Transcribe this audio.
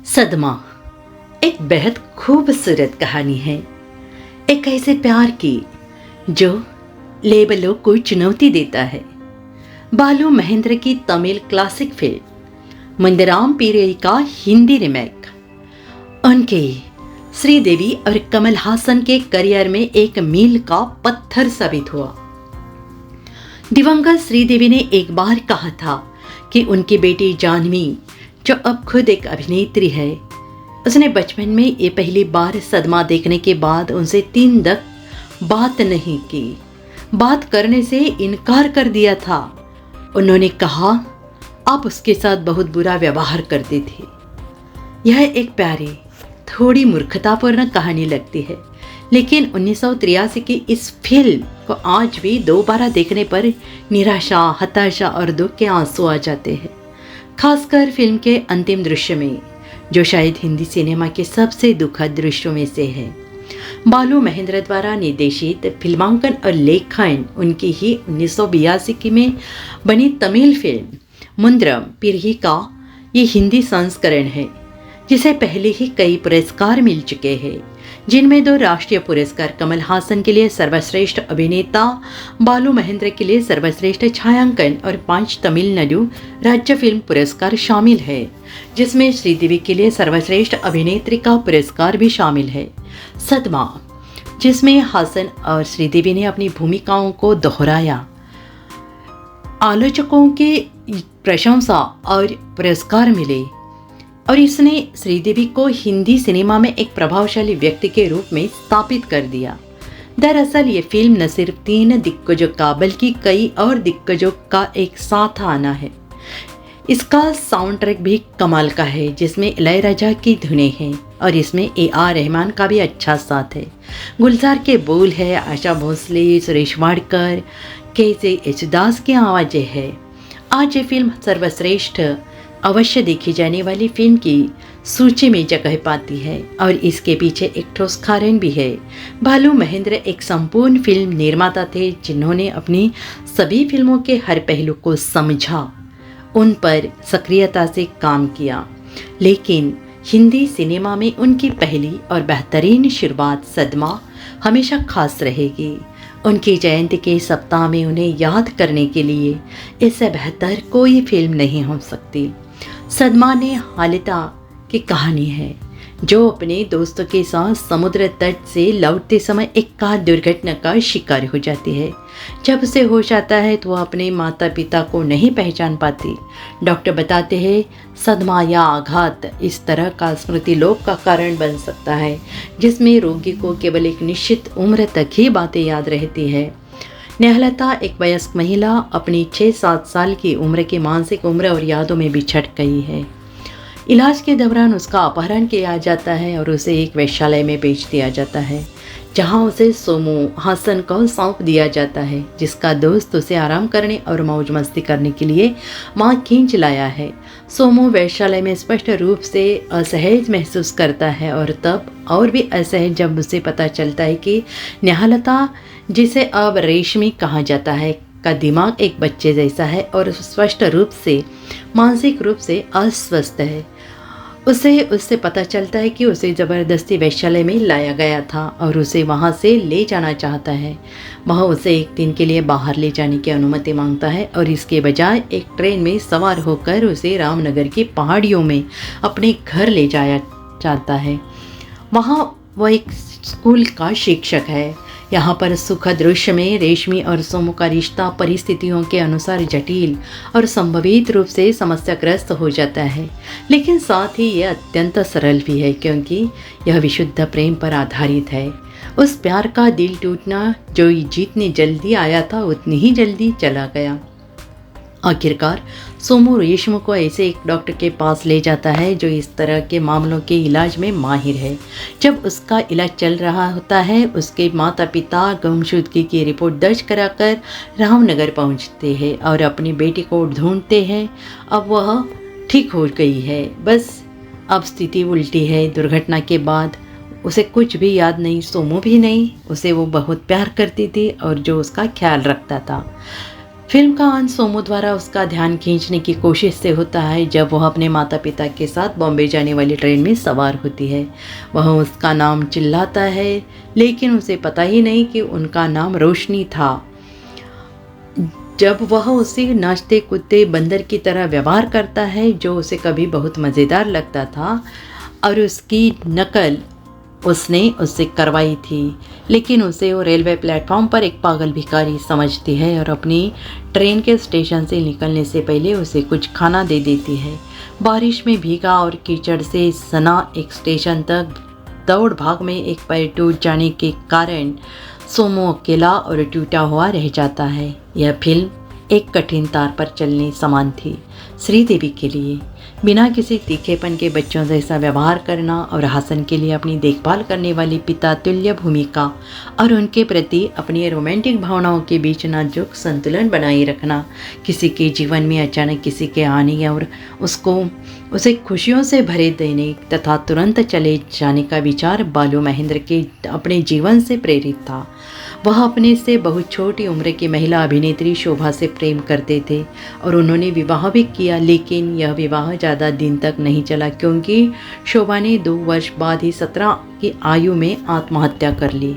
सदमा एक बेहद खूबसूरत कहानी है। एक ऐसे प्यार की जो लेबलों को चुनौती देता है। बालू महेंद्र की तमिल क्लासिक फिल्म मुंदराम पीरई का हिंदी रिमेक उनके श्रीदेवी और कमल हासन के करियर में एक मील का पत्थर साबित हुआ। दिवंगत श्रीदेवी ने एक बार कहा था कि उनकी बेटी जानवी, जो अब खुद एक अभिनेत्री है, उसने बचपन में ये पहली बार सदमा देखने के बाद उनसे 3 तक बात नहीं की, बात करने से इनकार कर दिया था। उन्होंने कहा आप उसके साथ बहुत बुरा व्यवहार करते थे। यह एक प्यारी, थोड़ी मूर्खतापूर्ण कहानी लगती है, लेकिन 1983 की इस फिल्म को आज भी दोबारा देखने पर निराशा, हताशा और दुख के आंसू आ जाते हैं। खासकर फिल्म के अंतिम दृश्य में, जो शायद हिंदी सिनेमा के सबसे दुखद दृश्यों में से है। बालू महेंद्र द्वारा निर्देशित फिल्मांकन और लेखन उनकी ही 1982 में बनी तमिल फिल्म मुंदरम पीरई का ये हिंदी संस्करण है, जिसे पहले ही कई पुरस्कार मिल चुके हैं, जिनमें 2 राष्ट्रीय पुरस्कार कमल हासन के लिए सर्वश्रेष्ठ अभिनेता, बालू महेंद्र के लिए सर्वश्रेष्ठ छायांकन और 5 तमिलनाडु राज्य फिल्म पुरस्कार शामिल है, जिसमें श्रीदेवी के लिए सर्वश्रेष्ठ अभिनेत्री का पुरस्कार भी शामिल है। सदमा, जिसमें हासन और श्रीदेवी ने अपनी भूमिकाओं को दोहराया, आलोचकों के प्रशंसा और पुरस्कार मिले और इसने श्रीदेवी को हिंदी सिनेमा में एक प्रभावशाली व्यक्ति के रूप में स्थापित कर दिया। दरअसल ये फिल्म न सिर्फ 3 दिग्गजों का बल्कि कई और दिग्गजों का एक साथ आना है। इसका साउंड ट्रैक भी कमाल का है, जिसमें इलैयाराजा की धुनें हैं और इसमें AR रहमान का भी अच्छा साथ है। गुलजार के बोल है, आशा भोसले, सुरेश वाडकर, KJ येसुदास की आवाज़ें है। आज ये फिल्म सर्वश्रेष्ठ अवश्य देखी जाने वाली फिल्म की सूची में जगह पाती है और इसके पीछे एक ठोस कारण भी है। बालू महेंद्र एक संपूर्ण फिल्म निर्माता थे, जिन्होंने अपनी सभी फिल्मों के हर पहलू को समझा, उन पर सक्रियता से काम किया। लेकिन हिंदी सिनेमा में उनकी पहली और बेहतरीन शुरुआत सदमा हमेशा खास रहेगी। उनकी जयंती के सप्ताह में उन्हें याद करने के लिए इससे बेहतर कोई फिल्म नहीं हो सकती। सदमा ने हालिता की कहानी है, जो अपने दोस्तों के साथ समुद्र तट से लौटते समय एक कार दुर्घटना का शिकार हो जाती है। जब उसे होश आता है तो वह अपने माता पिता को नहीं पहचान पाती। डॉक्टर बताते हैं सदमा या आघात इस तरह का स्मृति लोप का कारण बन सकता है, जिसमें रोगी को केवल एक निश्चित उम्र तक ही बातें याद रहती है। नेहलता एक वयस्क महिला अपनी 6-7 साल की उम्र की मानसिक उम्र और यादों में बिछड़ गई है। इलाज के दौरान उसका अपहरण किया जाता है और उसे एक वेश्यालय में बेच दिया जाता है, जहां उसे सोमू हासन को सौंप दिया जाता है, जिसका दोस्त उसे आराम करने और मौज मस्ती करने के लिए मां खींच लाया है। सोमू वेश्यालय में स्पष्ट रूप से असहज महसूस करता है और तब और भी असहज जब उसे पता चलता है कि नेहलता, जिसे अब रेशमी कहा जाता है, का दिमाग एक बच्चे जैसा है और स्पष्ट रूप से मानसिक रूप से अस्वस्थ है। उसे उससे पता चलता है कि उसे ज़बरदस्ती वेश्यालय में लाया गया था और उसे वहां से ले जाना चाहता है। वह उसे एक दिन के लिए बाहर ले जाने की अनुमति मांगता है और इसके बजाय एक ट्रेन में सवार होकर उसे रामनगर की पहाड़ियों में अपने घर ले जाया चाहता है। वहाँ वह एक स्कूल का शिक्षक है। यहाँ पर सुखद दृश्य में रेशमी और सोमू का रिश्ता परिस्थितियों के अनुसार जटिल और संभवित रूप से समस्याग्रस्त हो जाता है, लेकिन साथ ही यह अत्यंत सरल भी है, क्योंकि यह विशुद्ध प्रेम पर आधारित है। उस प्यार का दिल टूटना जो जितनी जल्दी आया था उतनी ही जल्दी चला गया। आखिरकार सोमू रेशमू को ऐसे एक डॉक्टर के पास ले जाता है जो इस तरह के मामलों के इलाज में माहिर है। जब उसका इलाज चल रहा होता है, उसके माता पिता गुमशुदगी की रिपोर्ट दर्ज कराकर रामनगर पहुंचते हैं और अपनी बेटी को ढूंढते हैं। अब वह ठीक हो गई है, बस अब स्थिति उल्टी है। दुर्घटना के बाद उसे कुछ भी याद नहीं, सोमू भी नहीं। उसे वो बहुत प्यार करती थी और जो उसका ख्याल रखता था। फिल्म का अंत सोमू द्वारा उसका ध्यान खींचने की कोशिश से होता है जब वह अपने माता पिता के साथ बॉम्बे जाने वाली ट्रेन में सवार होती है। वह उसका नाम चिल्लाता है, लेकिन उसे पता ही नहीं कि उनका नाम रोशनी था। जब वह उसे नाचते कूदते बंदर की तरह व्यवहार करता है, जो उसे कभी बहुत मज़ेदार लगता था, और उसकी नकल उसने उससे करवाई थी, लेकिन उसे वो रेलवे प्लेटफॉर्म पर एक पागल भिखारी समझती है और अपनी ट्रेन के स्टेशन से निकलने से पहले उसे कुछ खाना दे देती है। बारिश में भीगा और कीचड़ से सना एक स्टेशन तक दौड़ भाग में एक पैर टूट जाने के कारण सोमो अकेला और टूटा हुआ रह जाता है। यह फिल्म एक कठिन तार पर चलने समान थी। श्रीदेवी के लिए बिना किसी तीखेपन के बच्चों जैसा व्यवहार करना और हासन के लिए अपनी देखभाल करने वाली पिता तुल्य भूमिका और उनके प्रति अपनी रोमांटिक भावनाओं के बीच नाजुक संतुलन बनाए रखना, किसी के जीवन में अचानक किसी के आने और उसे खुशियों से भरे देने तथा तुरंत चले जाने का विचार बालू महेंद्र के अपने जीवन से प्रेरित था। वह अपने से बहुत छोटी उम्र की महिला अभिनेत्री शोभा से प्रेम करते थे और उन्होंने विवाह भी किया, लेकिन यह विवाह ज़्यादा दिन तक नहीं चला क्योंकि शोभा ने 2 वर्ष बाद ही 17 की आयु में आत्महत्या कर ली।